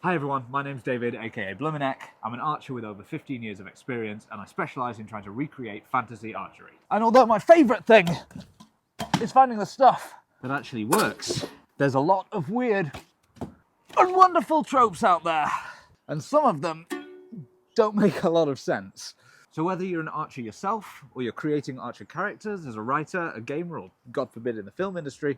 Hi everyone, my name's David, aka Blumenek. I'm an archer with over 15 years of experience and I specialise in trying to recreate fantasy archery. And although my favourite thing is finding the stuff that actually works, there's a lot of weird and wonderful tropes out there. And some of them don't make a lot of sense. So whether you're an archer yourself or you're creating archer characters as a writer, a gamer, or God forbid in the film industry,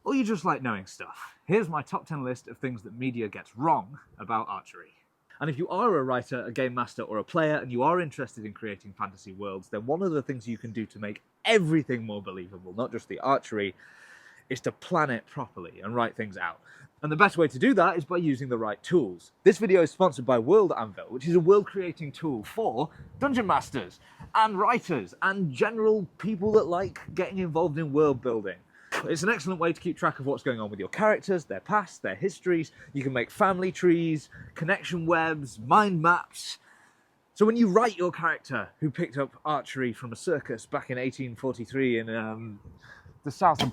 or you just like knowing stuff, here's my top 10 list of things that media gets wrong about archery. And if you are a writer, a game master, or a player, and you are interested in creating fantasy worlds, then one of the things you can do to make everything more believable, not just the archery, is to plan it properly and write things out. And the best way to do that is by using the right tools. This video is sponsored by Anvil, which is a world-creating tool for dungeon masters and writers and general people that like getting involved in world building. It's an excellent way to keep track of what's going on with your characters, their past, their histories. You can make family trees, connection webs, mind maps. So when you write your character who picked up archery from a circus back in 1843 in the south of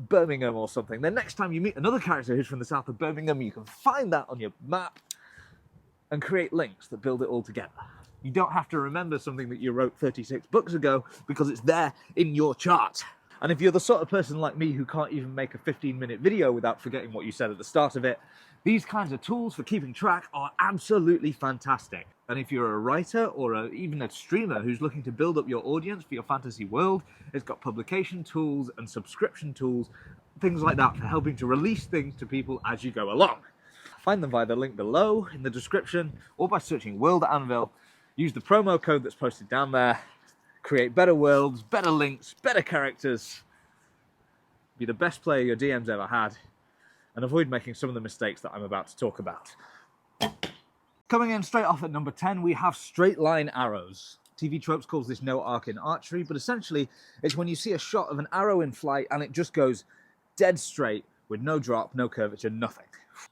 Birmingham or something, then next time you meet another character who's from the south of Birmingham, you can find that on your map and create links that build it all together. You don't have to remember something that you wrote 36 books ago because it's there in your chart. And if you're the sort of person like me who can't even make a 15-minute video without forgetting what you said at the start of it, these kinds of tools for keeping track are absolutely fantastic. And if you're a writer or even a streamer who's looking to build up your audience for your fantasy world, it's got publication tools and subscription tools, things like that for helping to release things to people as you go along. Find them via the link below in the description or by searching World Anvil. Use the promo code that's posted down there. Create better worlds, better links, better characters. Be the best player your DM's ever had. And avoid making some of the mistakes that I'm about to talk about. Coming in straight off at number 10, we have straight line arrows. TV Tropes calls this no arc in archery, but essentially it's when you see a shot of an arrow in flight and it just goes dead straight with no drop, no curvature, nothing.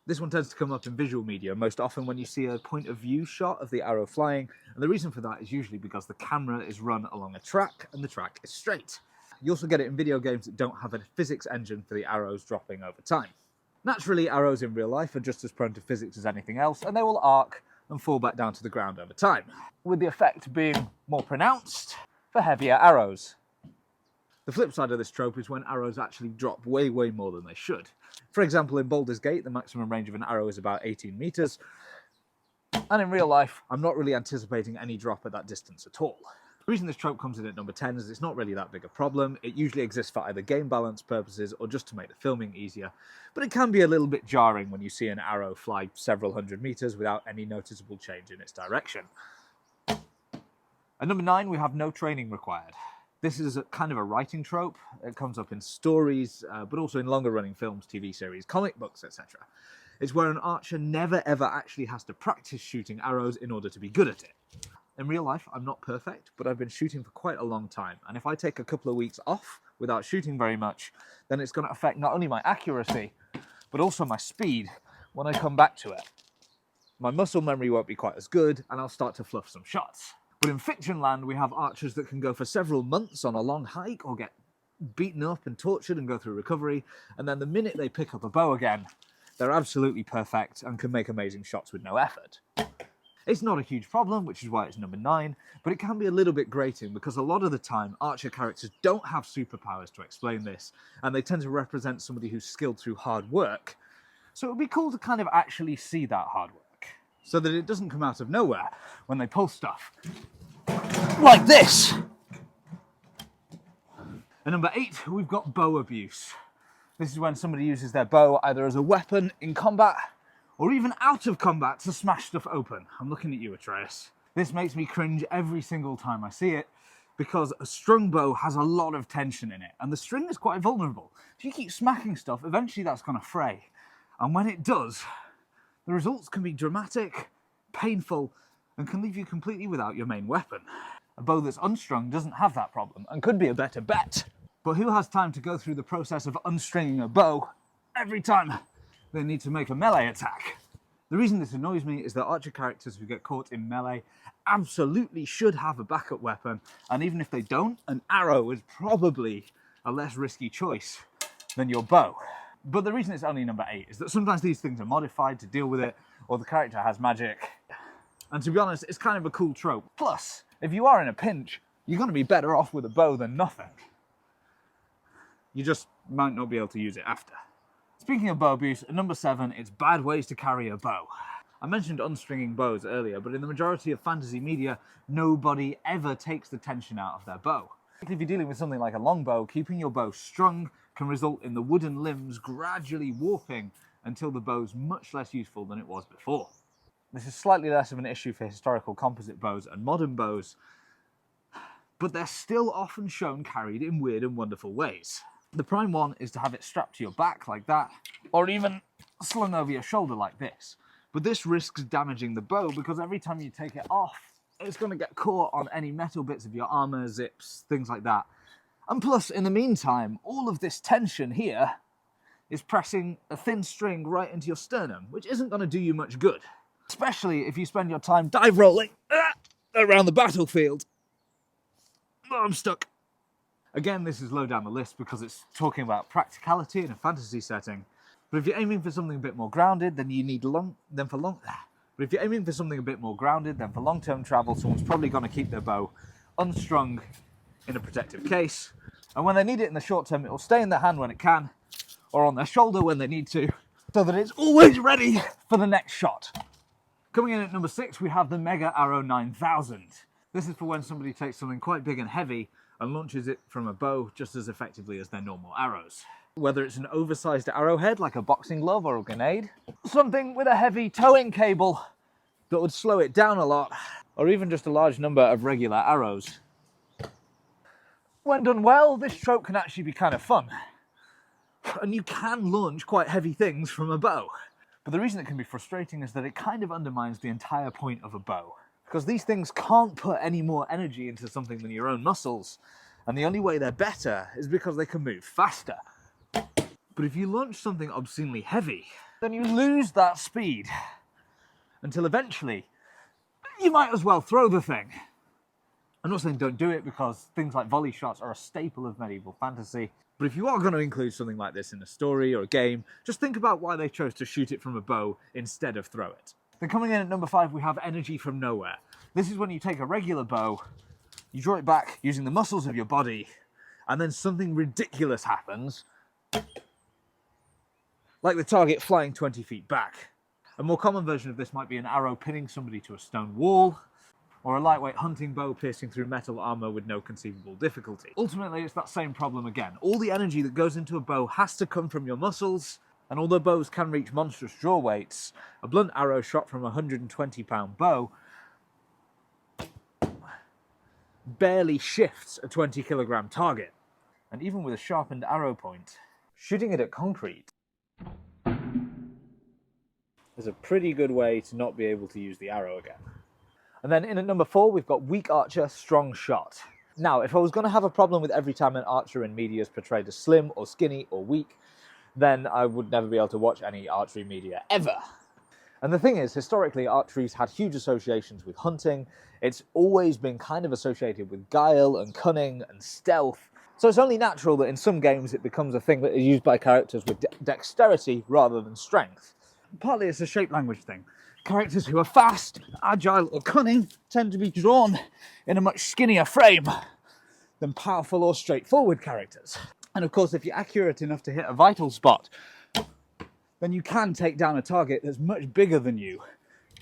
This one tends to come up in visual media, most often when you see a point of view shot of the arrow flying, and the reason for that is usually because the camera is run along a track and the track is straight. You also get it in video games that don't have a physics engine for the arrows dropping over time. Naturally, arrows in real life are just as prone to physics as anything else, and they will arc and fall back down to the ground over time, with the effect being more pronounced for heavier arrows. The flip side of this trope is when arrows actually drop way more than they should. For example, in Baldur's Gate, the maximum range of an arrow is about 18 meters, and in real life, I'm not really anticipating any drop at that distance at all. The reason this trope comes in at number 10 is it's not really that big a problem. It usually exists for either game balance purposes or just to make the filming easier, but it can be a little bit jarring when you see an arrow fly several hundred meters without any noticeable change in its direction. At number 9, we have no training required. This is kind of a writing trope. It comes up in stories, but also in longer running films, TV series, comic books, etc. It's where an archer never ever actually has to practice shooting arrows in order to be good at it. In real life, I'm not perfect, but I've been shooting for quite a long time, and if I take a couple of weeks off without shooting very much, then it's going to affect not only my accuracy, but also my speed when I come back to it. My muscle memory won't be quite as good, and I'll start to fluff some shots. But in fiction land, we have archers that can go for several months on a long hike or get beaten up and tortured and go through recovery, and then the minute they pick up a bow again, they're absolutely perfect and can make amazing shots with no effort. It's not a huge problem, which is why it's number 9, but it can be a little bit grating because a lot of the time archer characters don't have superpowers to explain this, and they tend to represent somebody who's skilled through hard work. So it would be cool to kind of actually see that hard work, so that it doesn't come out of nowhere when they pull stuff like this. At number 8, we've got bow abuse. This is when somebody uses their bow either as a weapon in combat or even out of combat to smash stuff open. I'm looking at you, Atreus. This makes me cringe every single time I see it because a strung bow has a lot of tension in it and the string is quite vulnerable. If you keep smacking stuff, eventually that's going to fray. And when it does, the results can be dramatic, painful, and can leave you completely without your main weapon. A bow that's unstrung doesn't have that problem and could be a better bet. But who has time to go through the process of unstringing a bow every time they need to make a melee attack? The reason this annoys me is that archer characters who get caught in melee absolutely should have a backup weapon, and even if they don't, an arrow is probably a less risky choice than your bow. But the reason it's only number 8 is that sometimes these things are modified to deal with it, or the character has magic. And to be honest, it's kind of a cool trope. Plus, if you are in a pinch, you're going to be better off with a bow than nothing. You just might not be able to use it after. Speaking of bow abuse, at number 7, it's bad ways to carry a bow. I mentioned unstringing bows earlier, but in the majority of fantasy media, nobody ever takes the tension out of their bow. If you're dealing with something like a longbow, keeping your bow strung can result in the wooden limbs gradually warping until the bow's much less useful than it was before. This is slightly less of an issue for historical composite bows and modern bows, but they're still often shown carried in weird and wonderful ways. The prime one is to have it strapped to your back like that, or even slung over your shoulder like this. But this risks damaging the bow because every time you take it off, it's going to get caught on any metal bits of your armor, zips, things like that. And plus, in the meantime, all of this tension here is pressing a thin string right into your sternum, which isn't going to do you much good. Especially if you spend your time dive rolling around the battlefield. Oh, I'm stuck. Again, this is low down the list because it's talking about practicality in a fantasy setting. But if you're aiming for something a bit more grounded, then you need long-term travel, someone's probably going to keep their bow unstrung in a protective case. And when they need it in the short term, it will stay in their hand when it can, or on their shoulder when they need to, so that it's always ready for the next shot. Coming in at number 6, we have the Mega Arrow 9000. This is for when somebody takes something quite big and heavy and launches it from a bow just as effectively as their normal arrows. Whether it's an oversized arrowhead like a boxing glove or a grenade, something with a heavy towing cable that would slow it down a lot, or even just a large number of regular arrows. When done well, this trope can actually be kind of fun. And you can launch quite heavy things from a bow. But the reason it can be frustrating is that it kind of undermines the entire point of a bow. Because these things can't put any more energy into something than your own muscles. And the only way they're better is because they can move faster. But if you launch something obscenely heavy, then you lose that speed. Until eventually, you might as well throw the thing. I'm not saying don't do it, because things like volley shots are a staple of medieval fantasy. But if you are going to include something like this in a story or a game, just think about why they chose to shoot it from a bow instead of throw it. Then coming in at number 5, we have energy from nowhere. This is when you take a regular bow, you draw it back using the muscles of your body, and then something ridiculous happens, like the target flying 20 feet back. A more common version of this might be an arrow pinning somebody to a stone wall, or a lightweight hunting bow piercing through metal armor with no conceivable difficulty. Ultimately, it's that same problem again. All the energy that goes into a bow has to come from your muscles, and although bows can reach monstrous draw weights, a blunt arrow shot from a 120-pound bow barely shifts a 20-kilogram target. And even with a sharpened arrow point, shooting it at concrete is a pretty good way to not be able to use the arrow again. And then in at number 4, we've got weak archer, strong shot. Now, if I was going to have a problem with every time an archer in media is portrayed as slim or skinny or weak, then I would never be able to watch any archery media ever. And the thing is, historically, archery's had huge associations with hunting. It's always been kind of associated with guile and cunning and stealth. So it's only natural that in some games it becomes a thing that is used by characters with dexterity rather than strength. Partly it's a shape language thing. Characters who are fast, agile, or cunning tend to be drawn in a much skinnier frame than powerful or straightforward characters. And of course, if you're accurate enough to hit a vital spot, then you can take down a target that's much bigger than you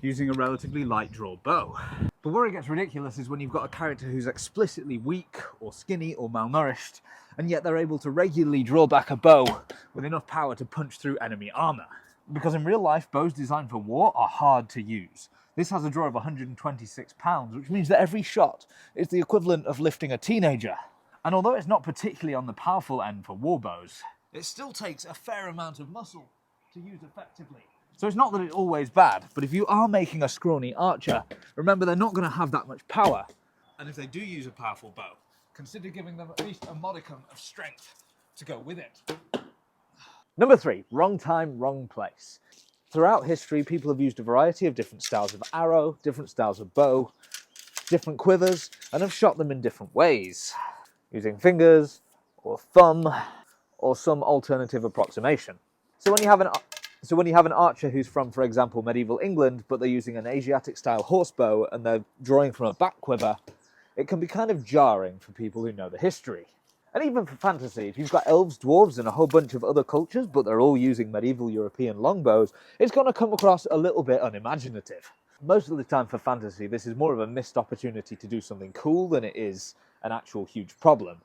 using a relatively light draw bow. But where it gets ridiculous is when you've got a character who's explicitly weak or skinny or malnourished, and yet they're able to regularly draw back a bow with enough power to punch through enemy armor. Because in real life, bows designed for war are hard to use. This has a draw of 126 pounds, which means that every shot is the equivalent of lifting a teenager. And although it's not particularly on the powerful end for war bows, it still takes a fair amount of muscle to use effectively. So it's not that it's always bad, but if you are making a scrawny archer, remember they're not going to have that much power. And if they do use a powerful bow, consider giving them at least a modicum of strength to go with it. Number 3, wrong time, wrong place. Throughout history, people have used a variety of different styles of arrow, different styles of bow, different quivers, and have shot them in different ways, using fingers, or thumb, or some alternative approximation. So when you have an archer who's from, for example, medieval England, but they're using an Asiatic-style horsebow and they're drawing from a back quiver, it can be kind of jarring for people who know the history. And even for fantasy, if you've got elves, dwarves, and a whole bunch of other cultures, but they're all using medieval European longbows, it's going to come across a little bit unimaginative. Most of the time for fantasy, this is more of a missed opportunity to do something cool than it is an actual huge problem.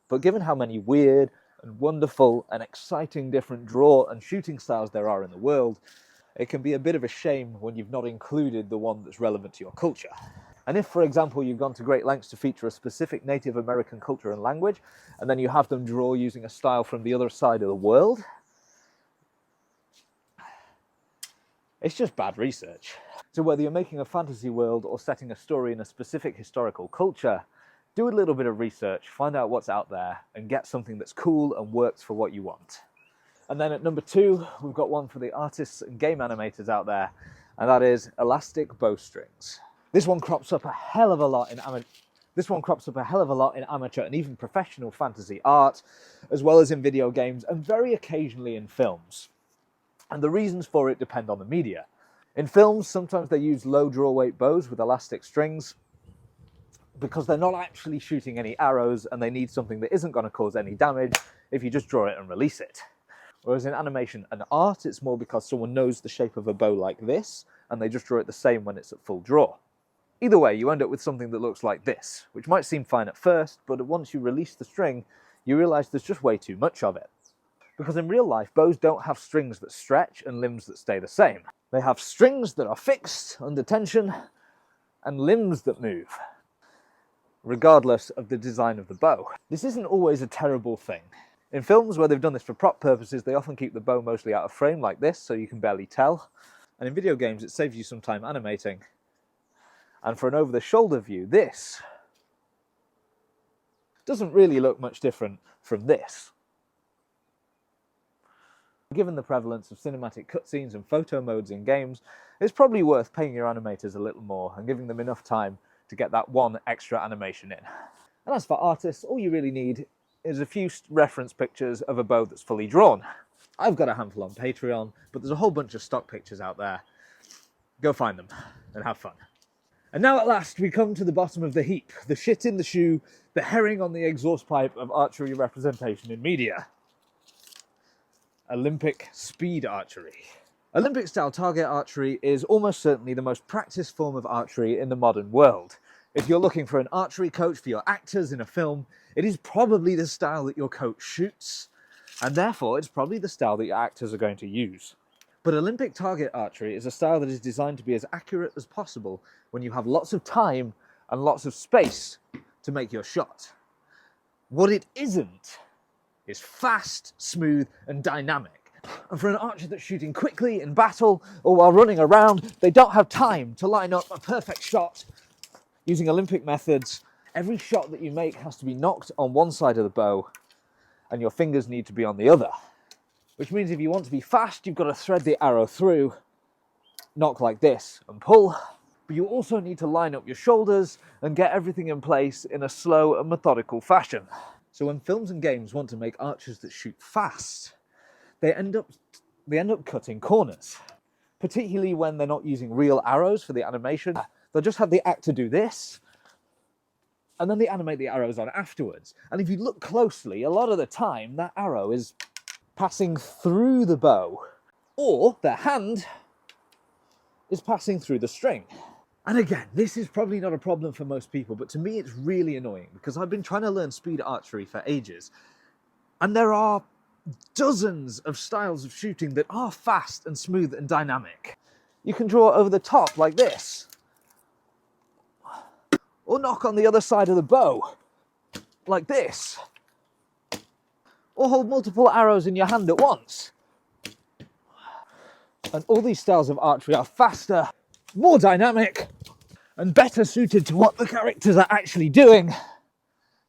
But given how many weird and wonderful and exciting different draw and shooting styles there are in the world, it can be a bit of a shame when you've not included the one that's relevant to your culture. And if, for example, you've gone to great lengths to feature a specific Native American culture and language, and then you have them draw using a style from the other side of the world, it's just bad research. So whether you're making a fantasy world or setting a story in a specific historical culture, do a little bit of research, find out what's out there, and get something that's cool and works for what you want. And then at number 2, we've got one for the artists and game animators out there, and that is elastic bowstrings. This one crops up a hell of a lot in amateur and even professional fantasy art, as well as in video games and very occasionally in films. And the reasons for it depend on the media. In films, sometimes they use low draw weight bows with elastic strings because they're not actually shooting any arrows and they need something that isn't going to cause any damage if you just draw it and release it. Whereas in animation and art, it's more because someone knows the shape of a bow like this and they just draw it the same when it's at full draw. Either way, you end up with something that looks like this, which might seem fine at first, but once you release the string, you realize there's just way too much of it. Because in real life, bows don't have strings that stretch and limbs that stay the same. They have strings that are fixed under tension and limbs that move, regardless of the design of the bow. This isn't always a terrible thing. In films where they've done this for prop purposes, they often keep the bow mostly out of frame like this, so you can barely tell. And in video games, it saves you some time animating. And for an over-the-shoulder view, this doesn't really look much different from this. Given the prevalence of cinematic cutscenes and photo modes in games, it's probably worth paying your animators a little more and giving them enough time to get that one extra animation in. And as for artists, all you really need is a few reference pictures of a bow that's fully drawn. I've got a handful on Patreon, but there's a whole bunch of stock pictures out there. Go find them and have fun. And now at last we come to the bottom of the heap, the shit in the shoe, the herring on the exhaust pipe of archery representation in media. Olympic speed archery. Olympic-style target archery is almost certainly the most practiced form of archery in the modern world. If you're looking for an archery coach for your actors in a film, it is probably the style that your coach shoots, and therefore it's probably the style that your actors are going to use. But Olympic target archery is a style that is designed to be as accurate as possible when you have lots of time and lots of space to make your shot. What it isn't is fast, smooth, and dynamic. And for an archer that's shooting quickly in battle or while running around, they don't have time to line up a perfect shot. Using Olympic methods, every shot that you make has to be knocked on one side of the bow and your fingers need to be on the other. Which means if you want to be fast, you've got to thread the arrow through, knock like this, and pull. But you also need to line up your shoulders and get everything in place in a slow and methodical fashion. So when films and games want to make archers that shoot fast, they end up cutting corners. Particularly when they're not using real arrows for the animation. They'll just have the actor do this, and then they animate the arrows on afterwards. And if you look closely, a lot of the time, that arrow is passing through the bow, or their hand is passing through the string. And again, this is probably not a problem for most people, but to me it's really annoying because I've been trying to learn speed archery for ages, and there are dozens of styles of shooting that are fast and smooth and dynamic. You can draw over the top like this, or knock on the other side of the bow like this, or hold multiple arrows in your hand at once. And all these styles of archery are faster, more dynamic, and better suited to what the characters are actually doing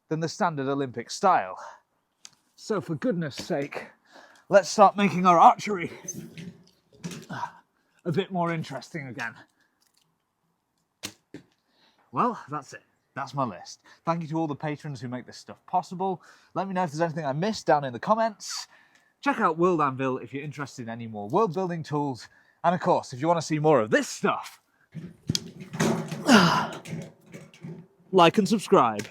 than the standard Olympic style. So for goodness sake, let's start making our archery a bit more interesting again. Well, that's it. That's my list. Thank you to all the patrons who make this stuff possible. Let me know if there's anything I missed down in the comments. Check out World Anvil if you're interested in any more world building tools. And of course, if you want to see more of this stuff, like and subscribe.